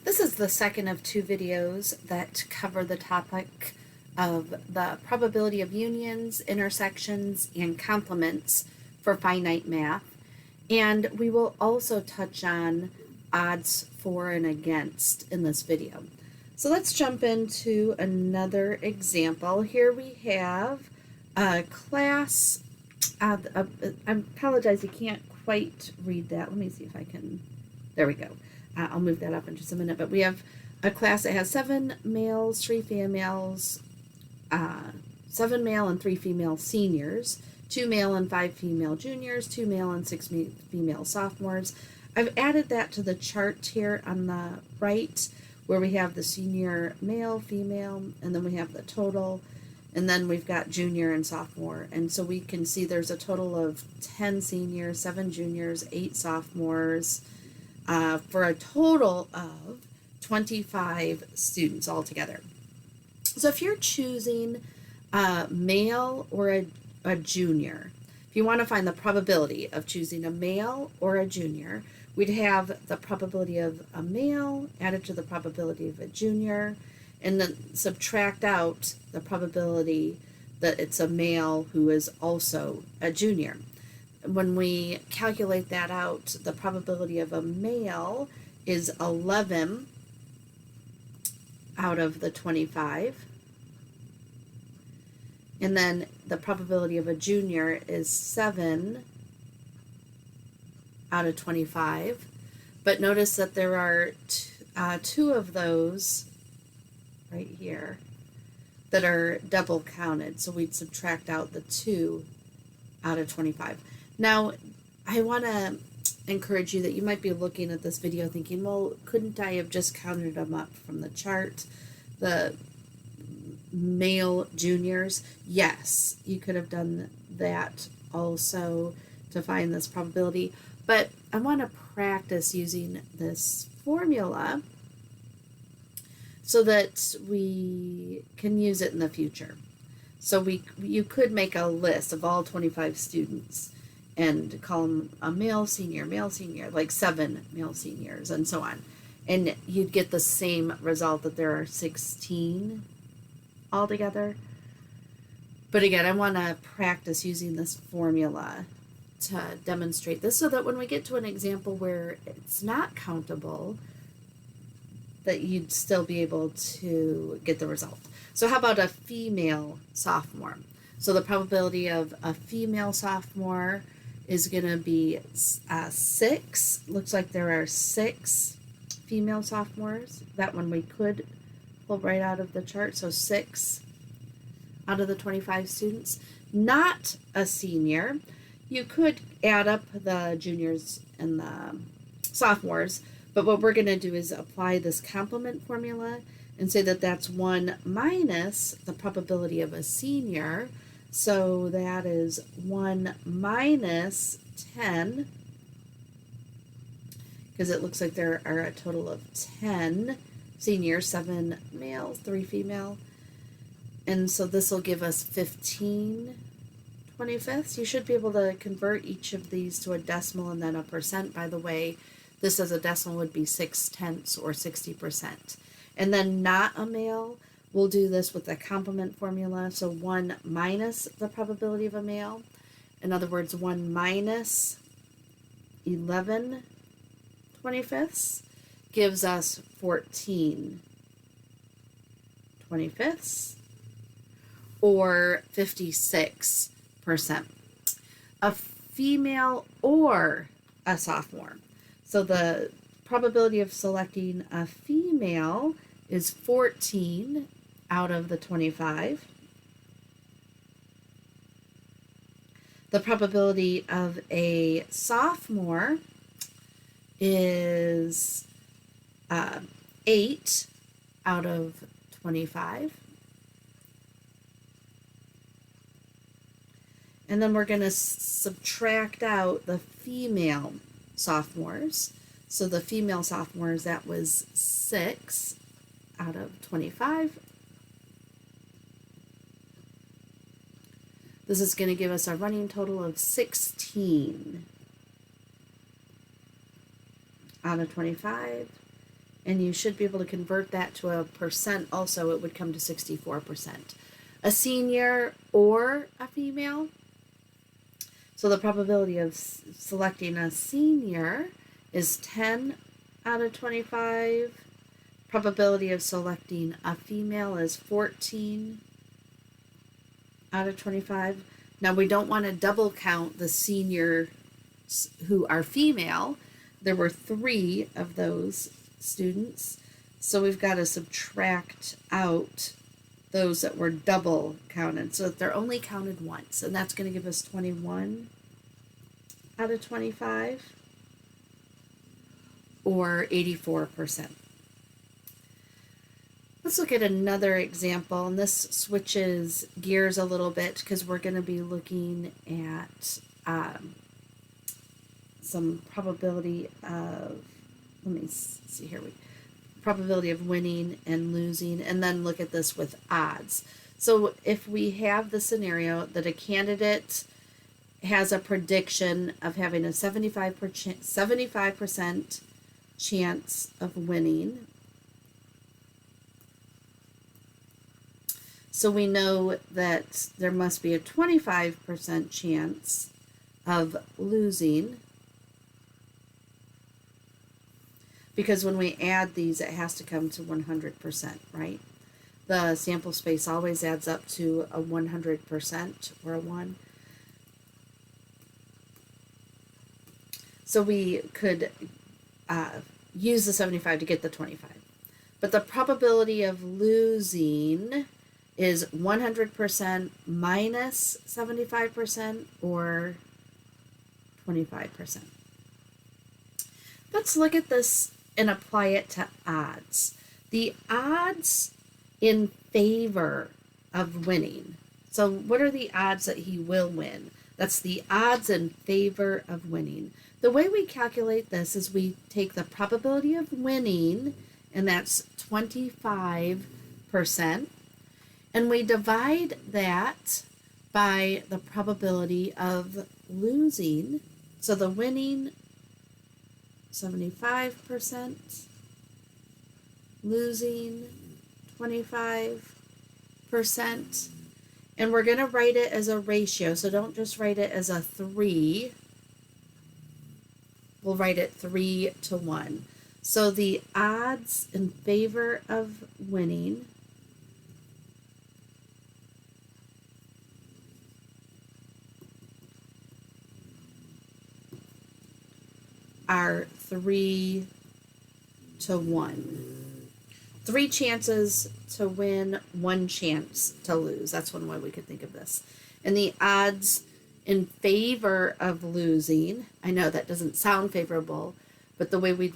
This is the second of two videos that cover the topic of the probability of unions, intersections, and complements for finite math. And we will also touch on odds for and against in this video. So let's jump into another example. Here we have a class. I apologize, you can't quite read that. Let me see if I can. There we go. I'll move that up in just a minute. But we have a class that has 7 males, 3 females, 7 male and 3 female seniors, 2 male and 5 female juniors, 2 male and 6 female sophomores. I've added that to the chart here on the right where we have the senior male, female, and then we have the total, and then we've got junior and sophomore. And so we can see there's a total of 10 seniors, 7 juniors, 8 sophomores, for a total of 25 students altogether. So if you're choosing a male or a junior, if you want to find the probability of choosing a male or a junior, we'd have the probability of a male added to the probability of a junior, and then subtract out the probability that it's a male who is also a junior. When we calculate that out, the probability of a male is 11 out of the 25. And then the probability of a junior is 7 out of 25. But notice that there are two of those right here that are double counted. So we'd subtract out the 2 out of 25. Now, I want to encourage you that you might be looking at this video thinking, well, couldn't I have just counted them up from the chart, the male juniors? Yes, you could have done that also to find this probability, but I want to practice using this formula so that we can use it in the future. So you could make a list of all 25 students and call them a male senior, like 7 male seniors, and so on. And you'd get the same result that there are 16 altogether. But again, I want to practice using this formula to demonstrate this so that when we get to an example where it's not countable, that you'd still be able to get the result. So how about a female sophomore? So the probability of a female sophomore is going to be 6. Looks like there are 6 female sophomores. That one we could pull right out of the chart. So 6 out of the 25 students. Not a senior. You could add up the juniors and the sophomores, but what we're going to do is apply this complement formula and say that that's 1 minus the probability of a senior. So that is 1 minus 10, because it looks like there are a total of 10 seniors, 7 males, 3 female. And so this will give us 15/25. You should be able to convert each of these to a decimal and then a percent. By the way, this as a decimal would be 6/10 or 60%. And then not a male, we'll do this with the complement formula. So 1 minus the probability of a male. In other words, 1 minus 11/25 gives us 14/25 or 56%. A female or a sophomore. So the probability of selecting a female is 14 out of the 25. The probability of a sophomore is 8 out of 25. And then we're going to subtract out the female sophomores. So the female sophomores, that was 6 out of 25. This is going to give us a running total of 16 out of 25. and you should be able to convert that to a percent also. It would come to 64%. A senior or a female. So the probability of selecting a senior is 10 out of 25. Probability of selecting a female is 14 out of 25. Now we don't want to double count the seniors who are female. There were 3 of those students. So we've got to subtract out those that were double counted, so that they're only counted once, and that's going to give us 21 out of 25, or 84%. Let's look at another example, and this switches gears a little bit because we're going to be looking at some probability of, let me see here, probability of winning and losing, and then look at this with odds. So if we have the scenario that a candidate has a prediction of having a 75% chance of winning, so we know that there must be a 25% chance of losing, because when we add these, it has to come to 100%, right? The sample space always adds up to a 100% or a 1. So we could use the 75 to get the 25. But the probability of losing is 100% minus 75% or 25%. Let's look at this and apply it to odds. The odds in favor of winning. So what are the odds that he will win? That's the odds in favor of winning. The way we calculate this is we take the probability of winning, and that's 25%, and we divide that by the probability of losing. So the winning, 75%, losing 25%, and we're going to write it as a ratio, so don't just write it as a 3. We'll write it 3 to 1. So the odds in favor of winning are 3 to 1. 3 chances to win, 1 chance to lose. That's one way we could think of this. And the odds in favor of losing, I know that doesn't sound favorable, but the way we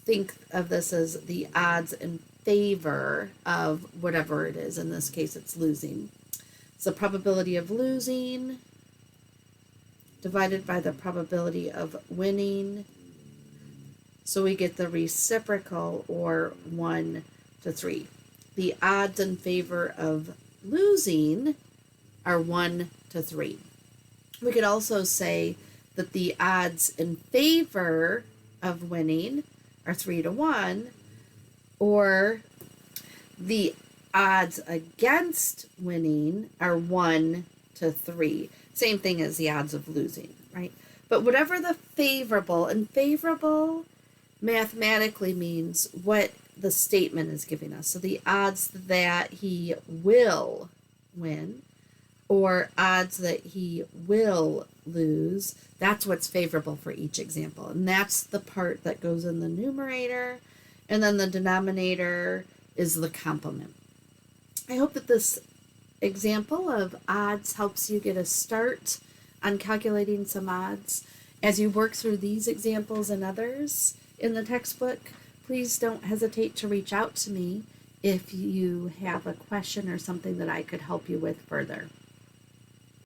think of this is the odds in favor of whatever it is. In this case, it's losing. It's the probability of losing divided by the probability of winning. So we get the reciprocal, or 1 to 3. The odds in favor of losing are 1 to 3. We could also say that the odds in favor of winning are 3 to 1, or the odds against winning are 1 to 3. Same thing as the odds of losing, right? But whatever the favorable, and favorable mathematically means what the statement is giving us. So the odds that he will win, or odds that he will lose, that's what's favorable for each example. And that's the part that goes in the numerator, and then the denominator is the complement. I hope that this example of odds helps you get a start on calculating some odds. As you work through these examples and others in the textbook, please don't hesitate to reach out to me if you have a question or something that I could help you with further.